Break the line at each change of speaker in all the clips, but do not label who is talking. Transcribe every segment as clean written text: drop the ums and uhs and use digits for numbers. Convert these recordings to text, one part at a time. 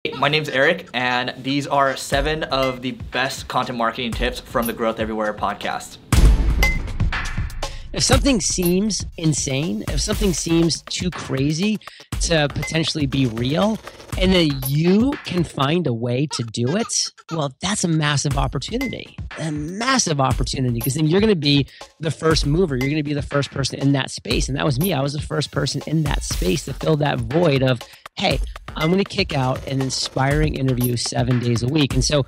My name's Eric, and these are 7 of the best content marketing tips from the Growth Everywhere podcast.
If something seems insane, if something seems too crazy to potentially be real, and then you can find a way to do it, well, that's a massive opportunity. A massive opportunity, because then you're going to be the first mover. You're going to be the first person in that space. And that was me. I was the first person in that space to fill that void of, hey, I'm going to kick out an inspiring interview 7 days a week. And so,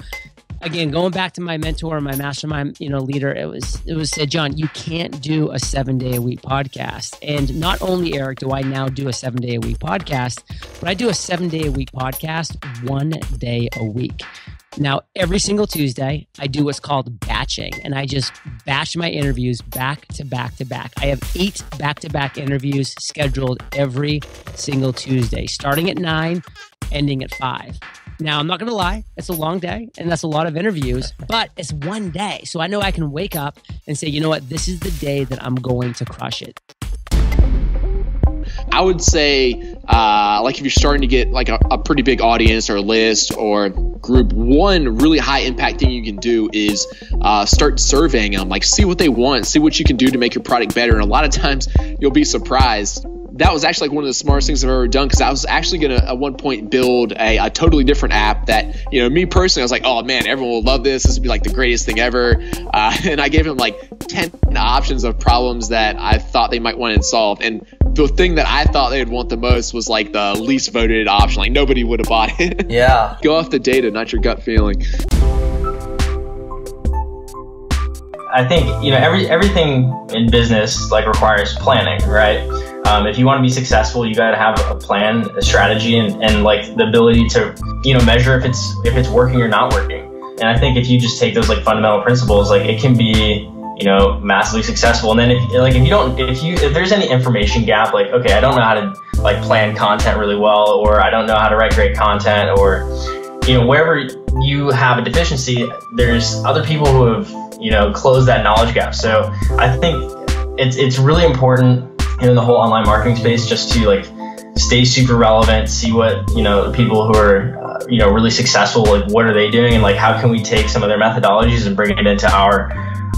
again, going back to my mentor, my mastermind, leader, it was said, John, you can't do a 7-day-a-week podcast. And not only, Eric, do I now do a 7-day-a-week podcast, but I do a 7-day-a-week podcast 1 day a week. Now, every single Tuesday, I do what's called batching, and I just batch my interviews back to back to back. I have 8 back-to-back interviews scheduled every single Tuesday, starting at 9, ending at 5. Now, I'm not going to lie, it's a long day, and that's a lot of interviews, but it's 1 day. So I know I can wake up and say, you know what, this is the day that I'm going to crush it.
I would say, like if you're starting to get like a pretty big audience or a list or group, one really high impact thing you can do is start surveying them, like see what they want, see what you can do to make your product better. And a lot of times you'll be surprised. That was actually like one of the smartest things I've ever done, because I was actually going to at one point build a totally different app that, me personally, I was like, oh man, everyone will love this. This would be like the greatest thing ever. And I gave them like 10 options of problems that I thought they might want to solve. And the thing that I thought they'd want the most was like the least voted option. Like nobody would have bought it.
Yeah.
Go off the data, not your gut feeling.
I think, everything in business like requires planning, right? If you want to be successful, you got to have a plan, a strategy, and like the ability to, measure if it's working or not working. And I think if you just take those like fundamental principles, like it can be, massively successful. And then if there's any information gap, like, okay, I don't know how to like plan content really well, or I don't know how to write great content, or, wherever you have a deficiency, there's other people who have, closed that knowledge gap. So I think it's really important in the whole online marketing space just to like stay super relevant, see what, people who are, really successful, like what are they doing, and like how can we take some of their methodologies and bring it into our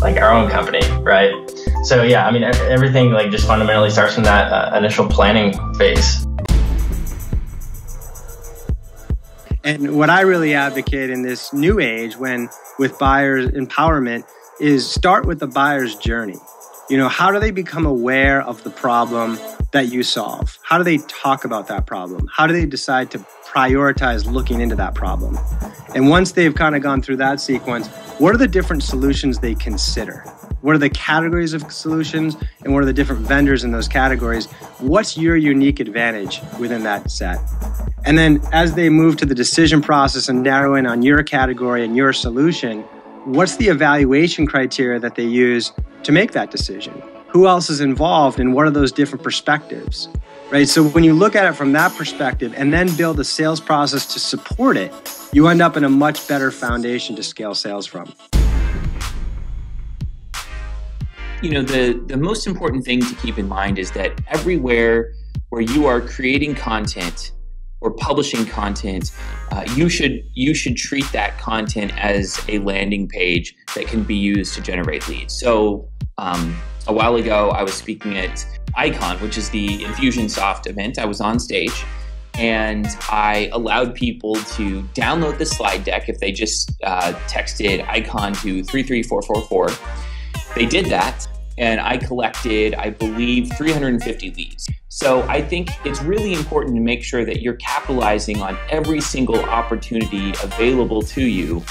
own company, right? So yeah, everything like just fundamentally starts from that initial planning phase.
And what I really advocate in this new age with buyer empowerment is start with the buyer's journey. How do they become aware of the problem that you solve? How do they talk about that problem? How do they decide to prioritize looking into that problem? And once they've kind of gone through that sequence, what are the different solutions they consider? What are the categories of solutions, and what are the different vendors in those categories? What's your unique advantage within that set? And then as they move to the decision process and narrow in on your category and your solution, what's the evaluation criteria that they use to make that decision? Who else is involved, and what are those different perspectives, right? So when you look at it from that perspective and then build a sales process to support it, you end up in a much better foundation to scale sales from.
The most important thing to keep in mind is that everywhere where you are creating content or publishing content, you should treat that content as a landing page that can be used to generate leads. So a while ago, I was speaking at Icon, which is the Infusionsoft event. I was on stage, and I allowed people to download the slide deck if they just texted Icon to 33444. They did that, and I collected, I believe, 350 leads. So I think it's really important to make sure that you're capitalizing on every single opportunity available to you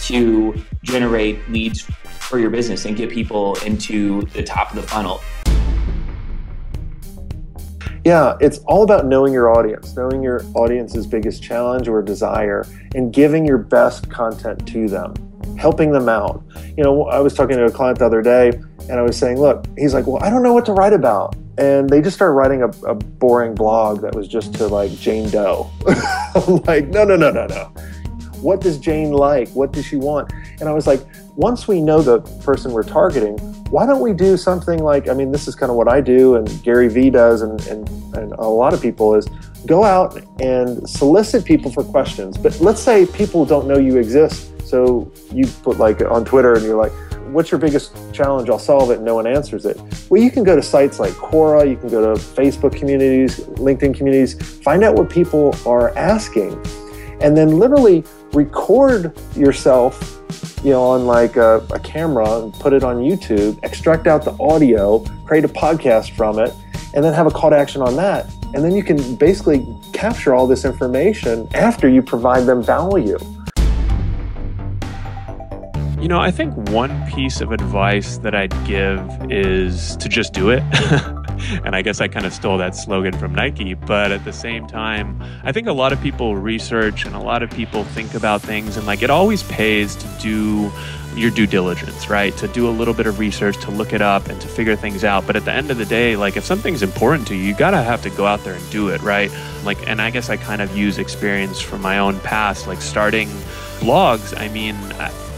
to generate leads for your business and get people into the top of the funnel.
Yeah, it's all about knowing your audience's biggest challenge or desire, and giving your best content to them, helping them out. I was talking to a client the other day, and I was saying, look, he's like, well, I don't know what to write about. And they just started writing a boring blog that was just to like Jane Doe. I'm like, no. What does Jane like? What does she want? And I was like, once we know the person we're targeting, why don't we do something like, I mean, this is kind of what I do and Gary Vee does and a lot of people is go out and solicit people for questions. But let's say people don't know you exist. So you put like on Twitter and you're like, what's your biggest challenge? I'll solve it. And no one answers it. Well, you can go to sites like Quora. You can go to Facebook communities, LinkedIn communities, find out what people are asking, and then literally record yourself, on like a camera and put it on YouTube, extract out the audio, create a podcast from it, and then have a call to action on that. And then you can basically capture all this information after you provide them value.
I think one piece of advice that I'd give is to just do it. And I guess I kind of stole that slogan from Nike, but at the same time, I think a lot of people research and a lot of people think about things, and like it always pays to do your due diligence, right? To do a little bit of research, to look it up and to figure things out. But at the end of the day, like if something's important to you, you gotta have to go out there and do it, right? Like, and I guess I kind of use experience from my own past, like starting blogs. I mean,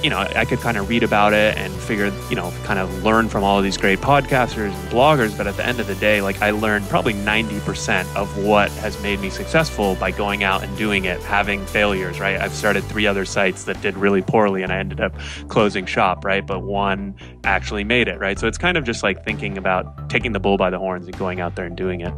I could kind of read about it and figure, kind of learn from all of these great podcasters and bloggers. But at the end of the day, like I learned probably 90% of what has made me successful by going out and doing it, having failures, right? I've started 3 other sites that did really poorly and I ended up closing shop, right? But one actually made it, right? So it's kind of just like thinking about taking the bull by the horns and going out there and doing it.